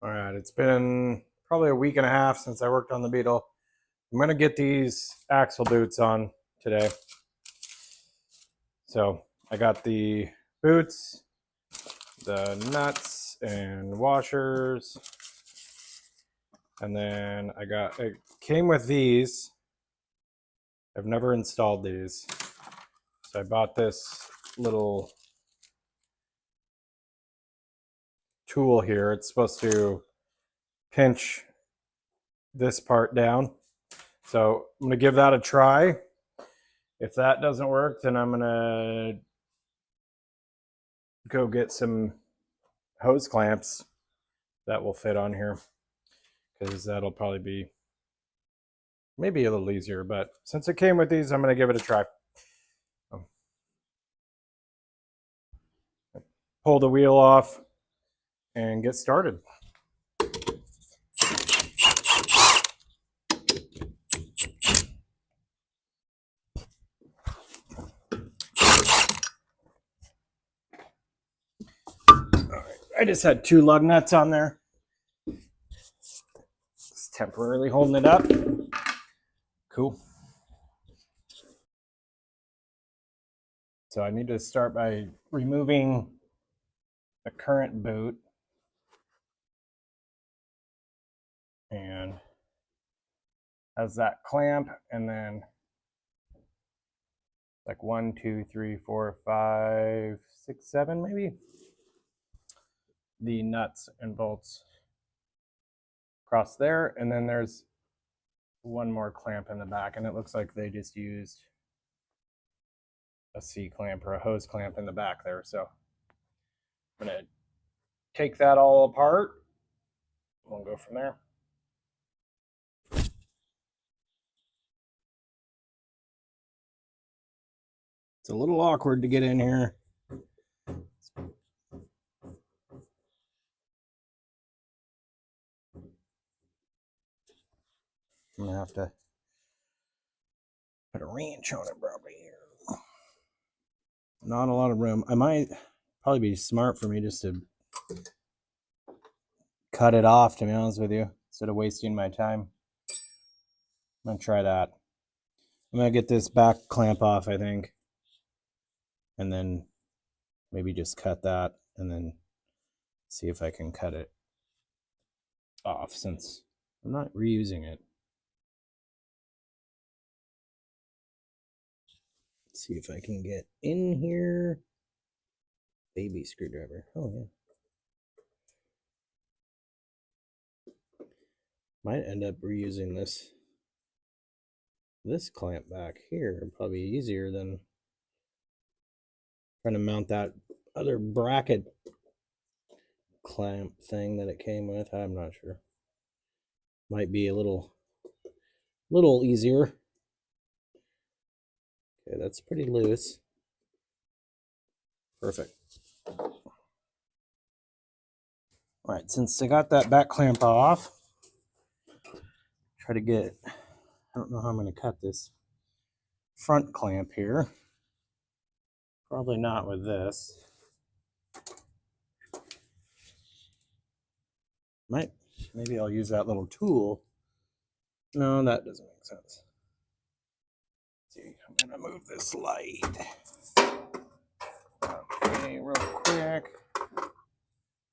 All right, it's been probably a week and a half since I worked on the Beetle. I'm gonna get these axle boots on today. So I got the boots, the nuts and washers, and then it came with these. I've never installed these. So I bought this little tool here. It's supposed to pinch this part down. So I'm gonna give that a try. If that doesn't work, then I'm gonna go get some hose clamps that will fit on here, because that'll probably be maybe a little easier. But since it came with these, I'm gonna give it a try. Pull the wheel off and get started. I just had 2 lug nuts on there. Just temporarily holding it up. Cool. So I need to start by removing the current boot. And has that clamp, and then like 1, 2, 3, 4, 5, 6, 7 maybe. The nuts and bolts across there, and then there's one more clamp in the back, and it looks like they just used a C-clamp or a hose clamp in the back there. So I'm gonna take that all apart. We'll go from there. It's a little awkward to get in here. I'm gonna have to put a wrench on it probably here. Not a lot of room. I might probably be smart for me just to cut it off, to be honest with you, instead of wasting my time. I'm gonna try that. I'm gonna get this back clamp off, I think, and then maybe just cut that and then see if I can cut it off, since I'm not reusing it. Let's see if I can get in here. Baby screwdriver. Oh yeah. Might end up reusing this clamp back here. Probably easier than trying to mount that other bracket clamp thing that it came with. I'm not sure. Might be a little easier. Okay, that's pretty loose. Perfect. All right, since I got that back clamp off, try to get, I don't know how I'm going to cut this front clamp here. Probably not with this. Maybe I'll use that little tool. No, that doesn't make sense. Let's see, I'm going to move this light. Okay, real quick.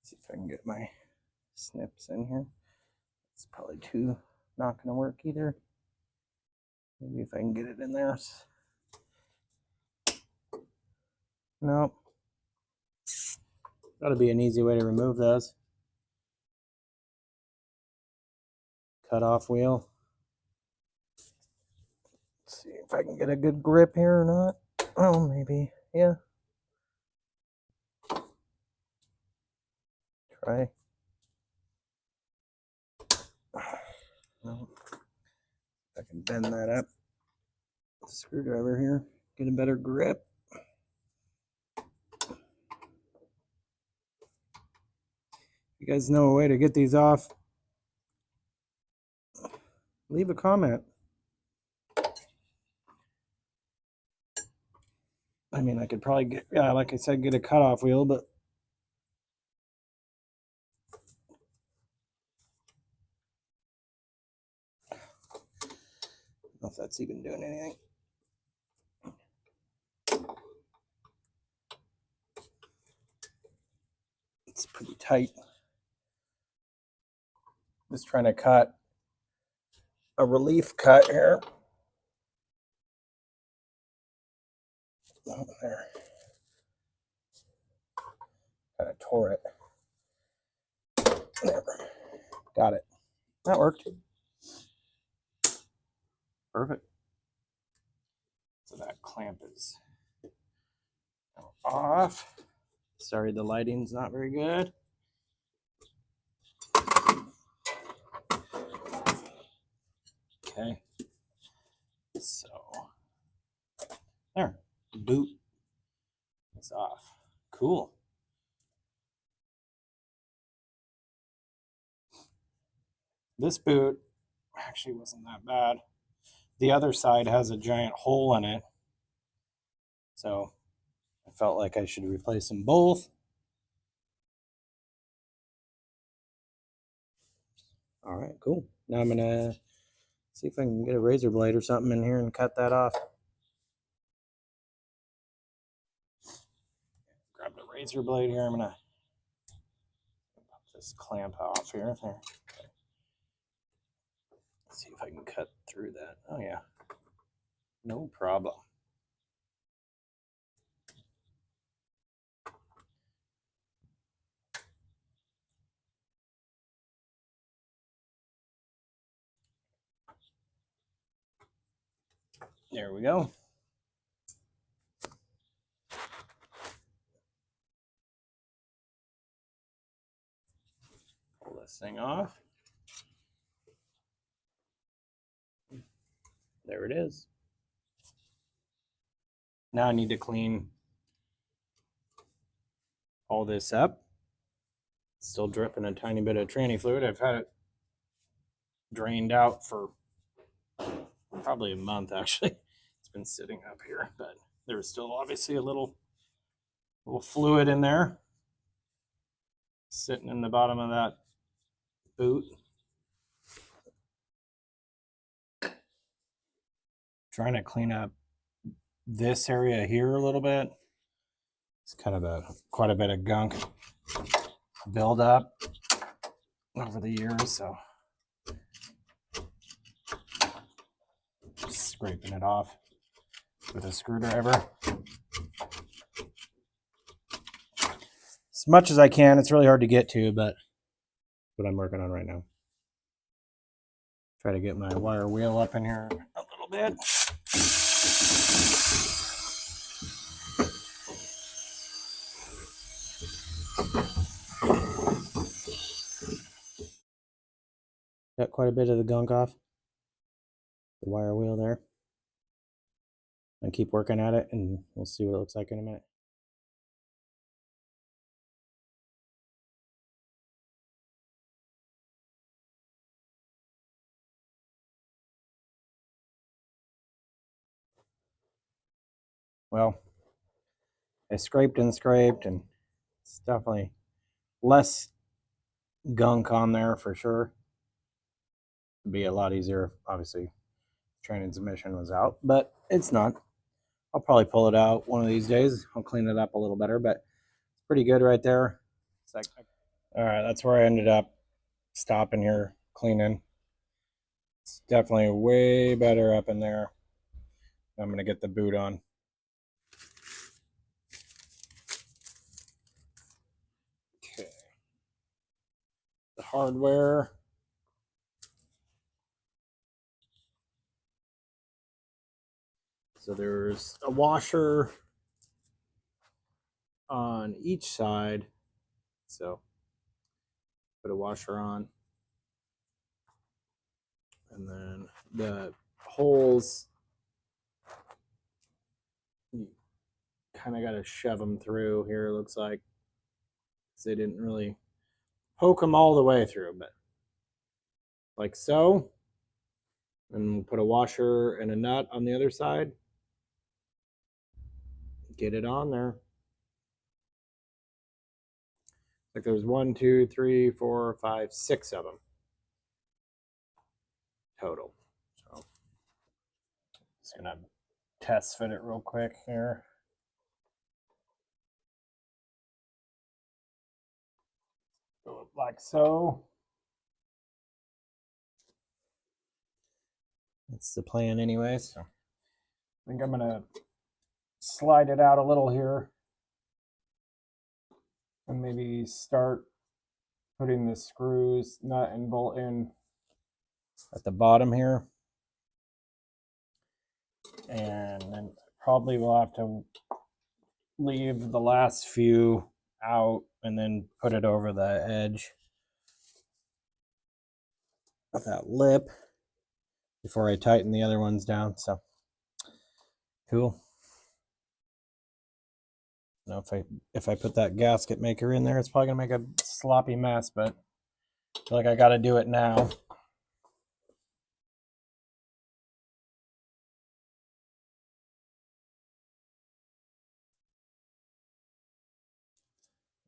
See if I can get my snips in here. It's probably not going to work either. Maybe if I can get it in there. Nope. Got to be an easy way to remove those. Cut off wheel. Let's see if I can get a good grip here or not. Oh, maybe. Yeah. Try. No. I can bend that up. Screwdriver here. Get a better grip. You guys know a way to get these off? Leave a comment. I mean, I could probably get, yeah, like I said, get a cutoff wheel, but know if that's even doing anything. It's pretty tight. Just trying to cut a relief cut here. Oh, there. Kind of tore it. There. Got it. That worked. Perfect. So that clamp is off. Sorry, the lighting's not very good. Okay. So there. Boot is off. Cool. This boot actually wasn't that bad. The other side has a giant hole in it. So I felt like I should replace them both. All right, cool. Now I'm gonna see if I can get a razor blade or something in here and cut that off. Grab the razor blade here. I'm gonna pop this clamp off here. There. Okay. Let's see if I can cut through that. Oh yeah, no problem. There we go. Pull this thing off. There it is. Now I need to clean all this up. It's still dripping a tiny bit of tranny fluid. I've had it drained out for probably a month actually. It's been sitting up here, but there's still obviously a little fluid in there sitting in the bottom of that boot. Trying to clean up this area here a little bit. It's kind of quite a bit of gunk build up over the years, so just scraping it off with a screwdriver as much as I can. It's really hard to get to, but what I'm working on right now. Try to get my wire wheel up in here a little bit. Got quite a bit of the gunk off the wire wheel there. And keep working at it, and we'll see what it looks like in a minute. Well, I scraped and scraped, and it's definitely less gunk on there for sure. It'd be a lot easier if obviously transmission was out, but it's not. I'll probably pull it out one of these days. I'll clean it up a little better, but it's pretty good right there. It's like, all right, that's where I ended up stopping here cleaning. It's definitely way better up in there. I'm gonna get the boot on. Okay. The hardware. So there's a washer on each side. So put a washer on. And then the holes, you kind of got to shove them through here, it looks like. They didn't really poke them all the way through, but like so. And we'll put a washer and a nut on the other side. Get it on there. Like there's 1, 2, 3, 4, 5, 6 of them total. So Just gonna test fit it real quick here. Go like so. That's the plan anyway, so I think I'm gonna slide it out a little here and maybe start putting the screws, nut and bolt in at the bottom here. And then probably we'll have to leave the last few out and then put it over the edge of that lip before I tighten the other ones down. So cool. Now if I put that gasket maker in there, it's probably gonna make a sloppy mess, but I feel like I gotta do it now.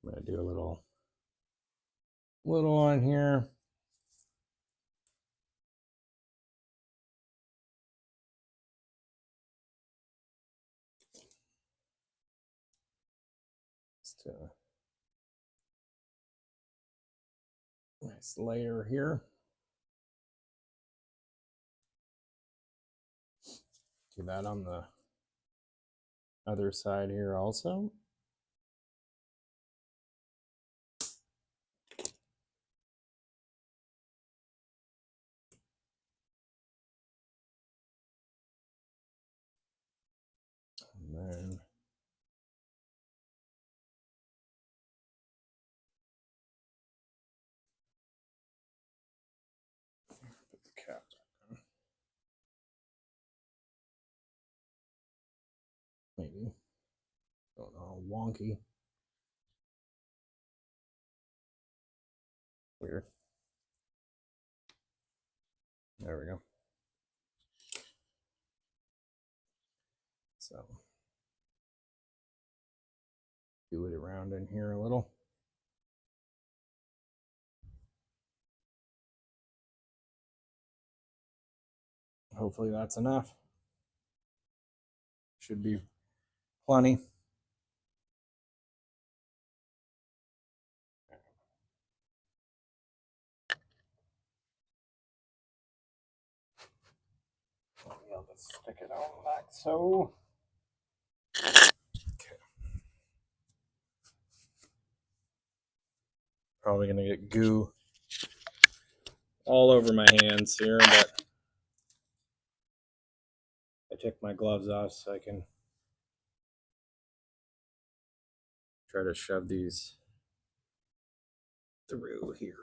I'm gonna do a little on here. Just a nice layer here. Do that on the other side here also. And then put the cap back on. Maybe. Don't know, wonky. Weird. There we go. So do it around in here a little. Hopefully that's enough. Should be plenty. I'll just stick it on like so. Okay. Probably gonna get goo all over my hands here, but I took my gloves off so I can try to shove these through here.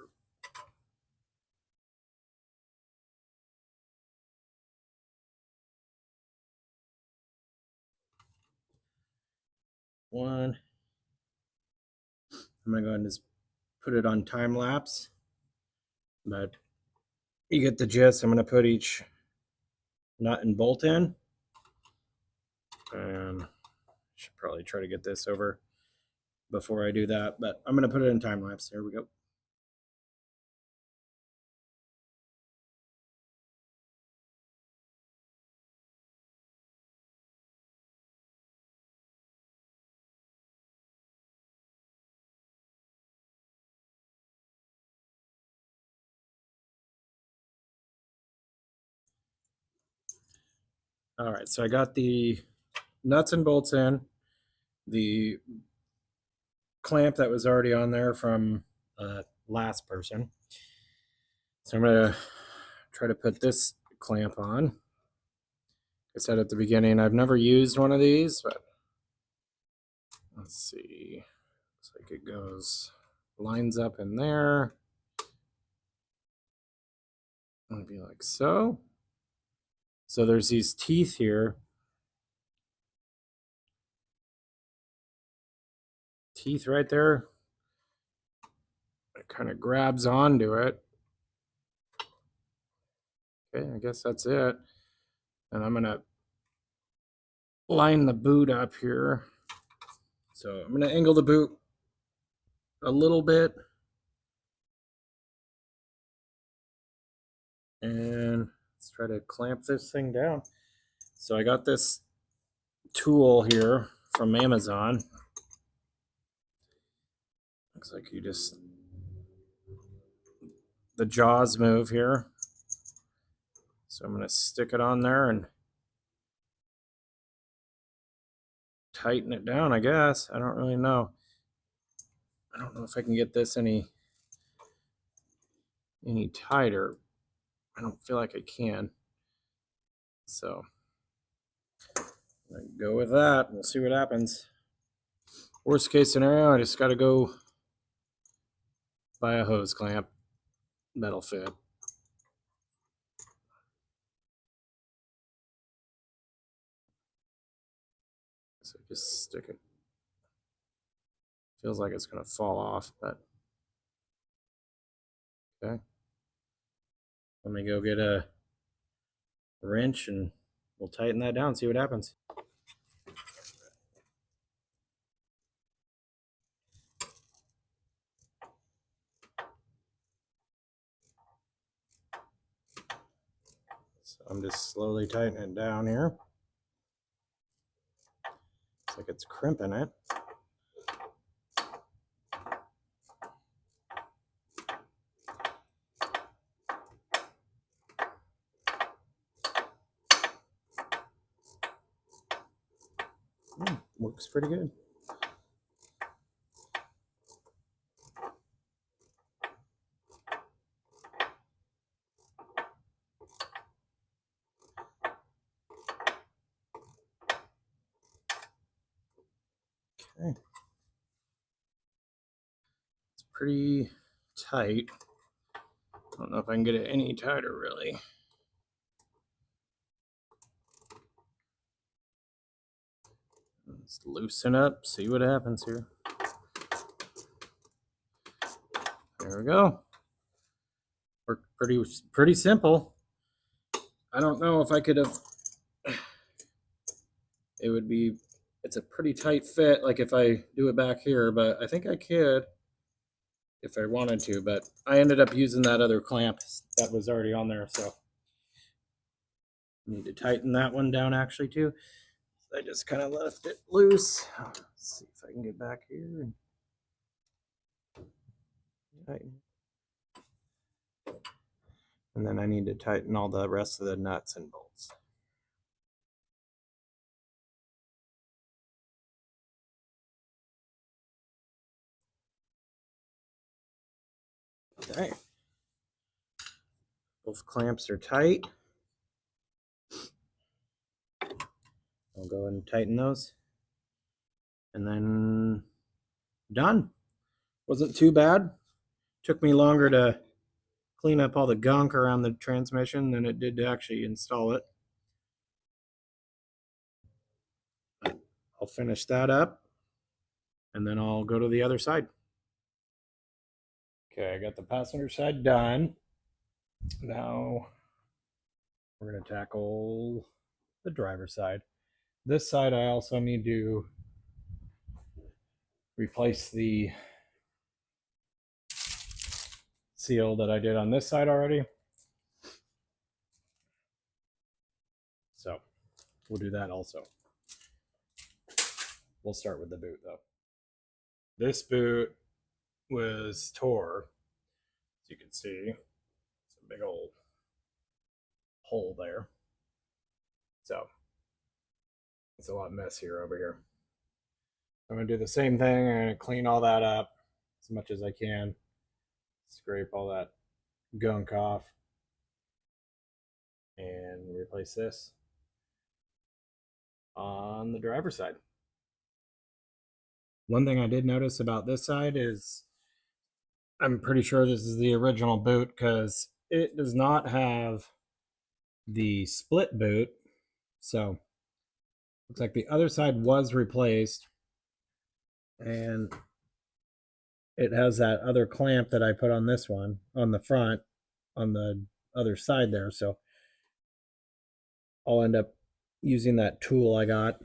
One. I'm gonna go ahead and just put it on time lapse, but you get the gist. I'm gonna put each nut and bolt in, and should probably try to get this over before I do that, but I'm gonna put it in time lapse. Here we go. All right, so I got the nuts and bolts in, the clamp that was already on there from last person. So I'm gonna try to put this clamp on. I said at the beginning, I've never used one of these, but let's see. Looks like it goes, lines up in there. It'll be like so. So there's these teeth here. Teeth right there. It kind of grabs onto it. Okay, I guess that's it. And I'm gonna line the boot up here. So I'm gonna angle the boot a little bit. And let's try to clamp this thing down. So I got this tool here from Amazon. Looks like you just, the jaws move here. So I'm going to stick it on there and tighten it down, I guess. I don't really know. I don't know if I can get this any tighter. I don't feel like I can. So I go with that. We'll see what happens. Worst case scenario, I just got to go buy a hose clamp. That'll fit. So just stick it. Feels like it's going to fall off, but okay. Let me go get a wrench and we'll tighten that down, see what happens. So I'm just slowly tightening it down here. Looks like it's crimping it. Works pretty good. Okay. It's pretty tight. I don't know if I can get it any tighter, really. Let's loosen up, see what happens here. There we go. Worked pretty simple. I don't know if I could have. It would be. It's a pretty tight fit, like if I do it back here, but I think I could if I wanted to. But I ended up using that other clamp that was already on there, so need to tighten that one down actually too. I just kind of left it loose. Let's see if I can get back here and tighten. And then I need to tighten all the rest of the nuts and bolts. Okay. Both clamps are tight. I'll go ahead and tighten those. And then done. Wasn't too bad. Took me longer to clean up all the gunk around the transmission than it did to actually install it. I'll finish that up and then I'll go to the other side. Okay, I got the passenger side done. Now we're going to tackle the driver's side. This side I also need to replace the seal that I did on this side already. So we'll do that also. We'll start with the boot though. This boot was tore, as you can see. It's a big old hole there. So it's a lot messier over here. I'm going to do the same thing. I'm going to clean all that up as much as I can. Scrape all that gunk off and replace this on the driver's side. One thing I did notice about this side is I'm pretty sure this is the original boot because it does not have the split boot. So looks like the other side was replaced and it has that other clamp that I put on this one on the front on the other side there. So I'll end up using that tool I got.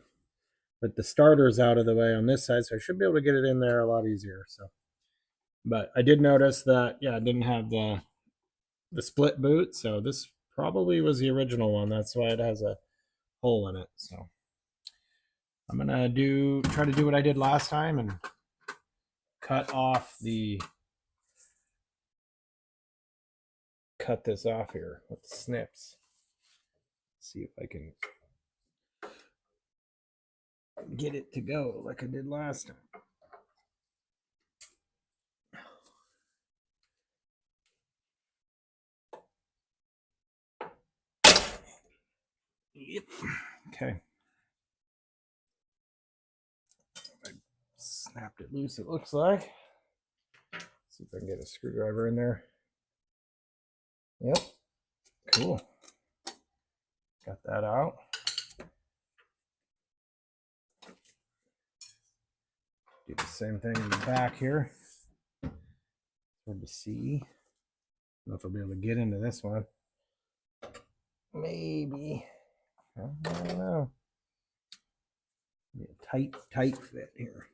But the starter's out of the way on this side, so I should be able to get it in there a lot easier. So, but I did notice that, yeah, it didn't have the split boot, so this probably was the original one. That's why it has a hole in it. So I'm gonna try to do what I did last time and cut this off here with snips. See if I can get it to go like I did last time. Yep. Okay. I snapped it loose, it looks like. See if I can get a screwdriver in there. Yep. Cool. Got that out. Do the same thing in the back here. Hard to see. I don't know if I'll be able to get into this one. Maybe. I don't know. Be a tight fit here.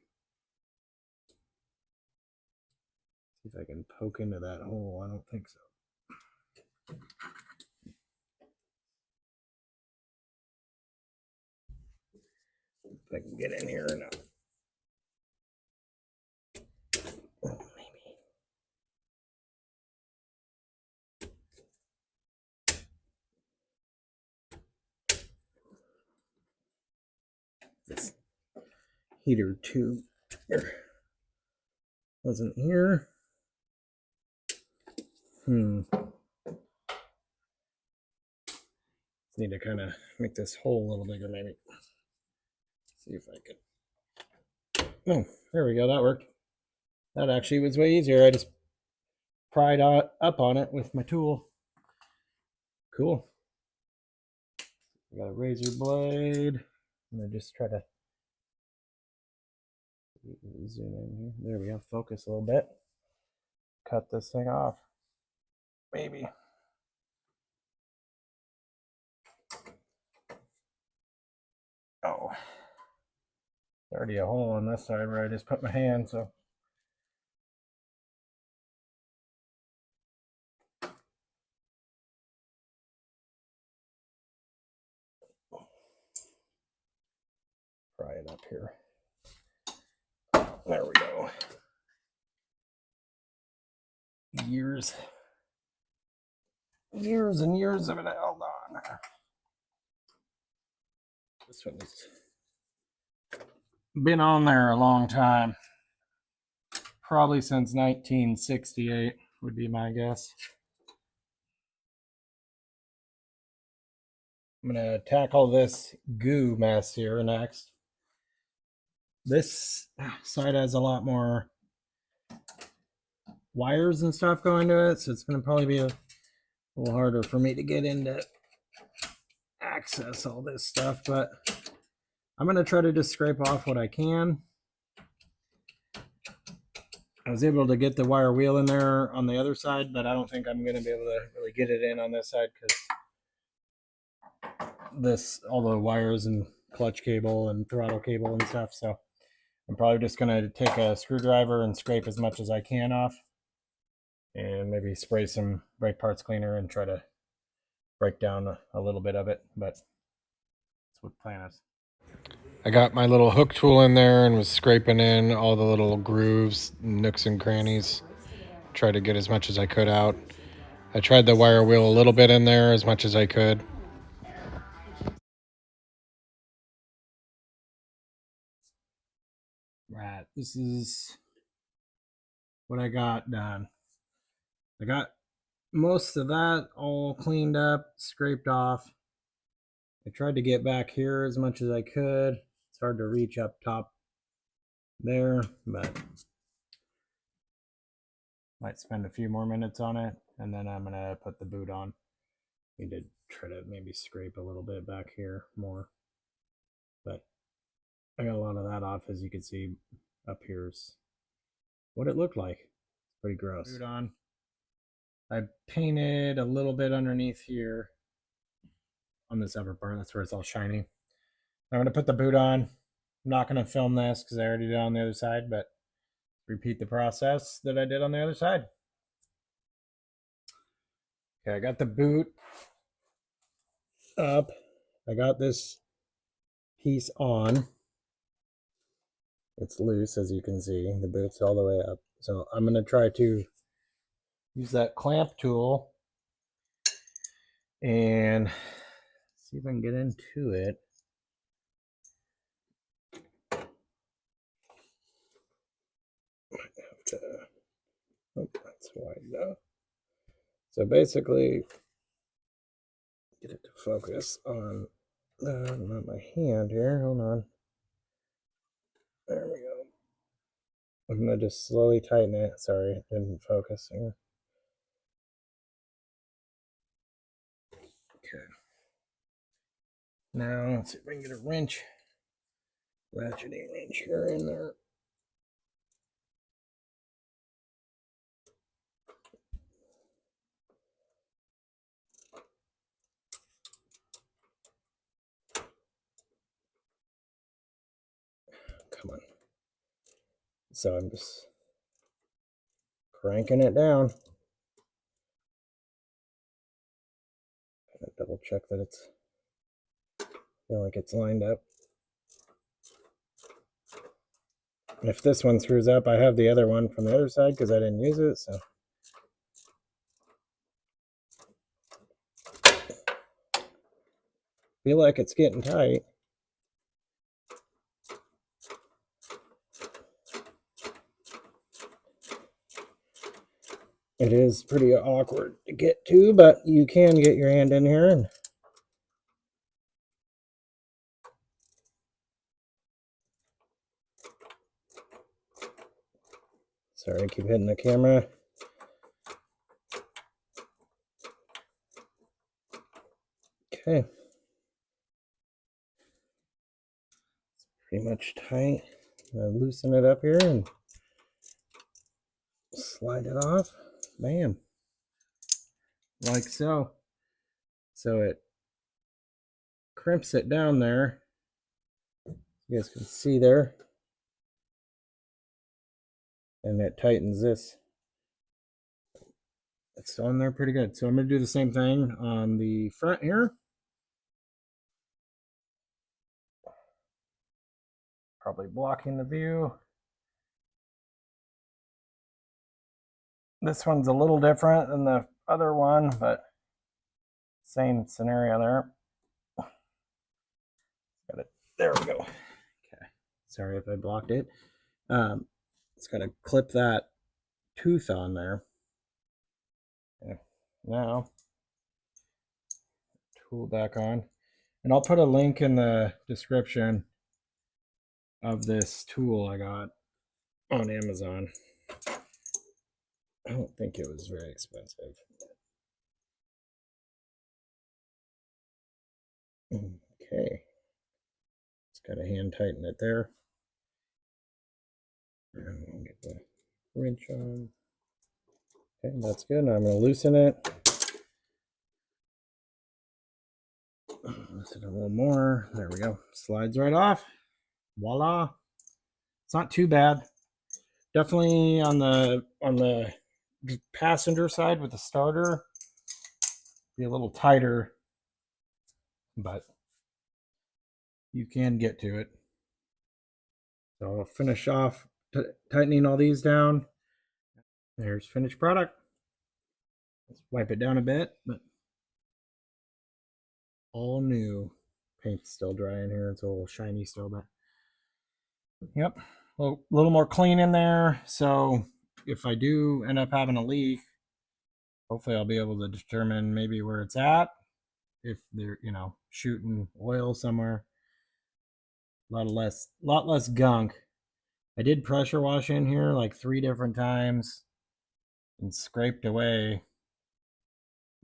See if I can poke into that hole. I don't think so. If I can get in here or not. Oh, maybe. This heater tube wasn't here. Need to kind of make this hole a little bigger, maybe. See if I can. Oh, there we go. That worked. That actually was way easier. I just pried up on it with my tool. Cool. I got a razor blade. I'm gonna just try to zoom in here. There we go. Focus a little bit. Cut this thing off. Maybe. Oh. There's already a hole on this side where I just put my hand, so. Pry it up here. There we go. Years and years of it held on. This one's been on there a long time. Probably since 1968 would be my guess. I'm gonna tackle this goo mess here next. This side has a lot more wires and stuff going to it, so it's gonna probably be a little harder for me to get into access all this stuff, but I'm gonna try to just scrape off what I can. I was able to get the wire wheel in there on the other side, but I don't think I'm gonna be able to really get it in on this side because all the wires and clutch cable and throttle cable and stuff. So I'm probably just gonna take a screwdriver and scrape as much as I can off, and maybe spray some brake parts cleaner and try to break down a little bit of it. But that's what the plan is. I got my little hook tool in there and was scraping in all the little grooves, nooks and crannies. Tried to get as much as I could out. I tried the wire wheel a little bit in there as much as I could. Right, this is what I got done. I got most of that all cleaned up, scraped off. I tried to get back here as much as I could. It's hard to reach up top there, but might spend a few more minutes on it, and then I'm gonna put the boot on. Need to try to maybe scrape a little bit back here more, but I got a lot of that off. As you can see, up here's what it looked like. Pretty gross. Boot on. I painted a little bit underneath here on this upper part. That's where it's all shiny. I'm gonna put the boot on. I'm not gonna film this because I already did it on the other side, but repeat the process that I did on the other side. Okay, I got the boot up. I got this piece on. It's loose, as you can see. The boot's all the way up. So I'm going to try to use that clamp tool and see if I can get into it. Oh, that's wide enough. So basically, get it to focus on not my hand here. Hold on. There we go. I'm going to just slowly tighten it. Sorry, it didn't focus here. Okay. Now, let's see if I can get a wrench. Ratcheting wrench here in there. Come on. So I'm just cranking it down. Gotta double check that it's, feel like it's lined up. If this one screws up, I have the other one from the other side because I didn't use it, so. Feel like it's getting tight. It is pretty awkward to get to, but you can get your hand in here and sorry, I keep hitting the camera. Okay. It's pretty much tight. I'm gonna loosen it up here and slide it off. Bam. Like so. So it crimps it down there. You guys can see there. And it tightens this. It's on there pretty good. So I'm going to do the same thing on the front here. Probably blocking the view. This one's a little different than the other one, but same scenario there. Got it. There we go. Okay. Sorry if I blocked it. It's got to clip that tooth on there. Okay. Now, tool back on. And I'll put a link in the description of this tool I got on Amazon. I don't think it was very expensive. Okay. Just got to hand tighten it there. And get the wrench on. Okay, that's good. Now I'm going to loosen it. Loosen it a little more. There we go. Slides right off. Voila. It's not too bad. Definitely on the passenger side with the starter, be a little tighter, but you can get to it. So I'll finish off tightening all these down. There's finished product. Let's wipe it down a bit, but all new. Paint's still dry in here. It's a little shiny still, but yep, a little more clean in there. So if I do end up having a leak, hopefully I'll be able to determine maybe where it's at. If they're, shooting oil somewhere. A lot less gunk. I did pressure wash in here like 3 different times and scraped away,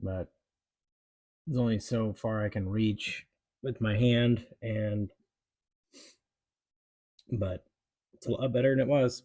but there's only so far I can reach with my hand, but it's a lot better than it was.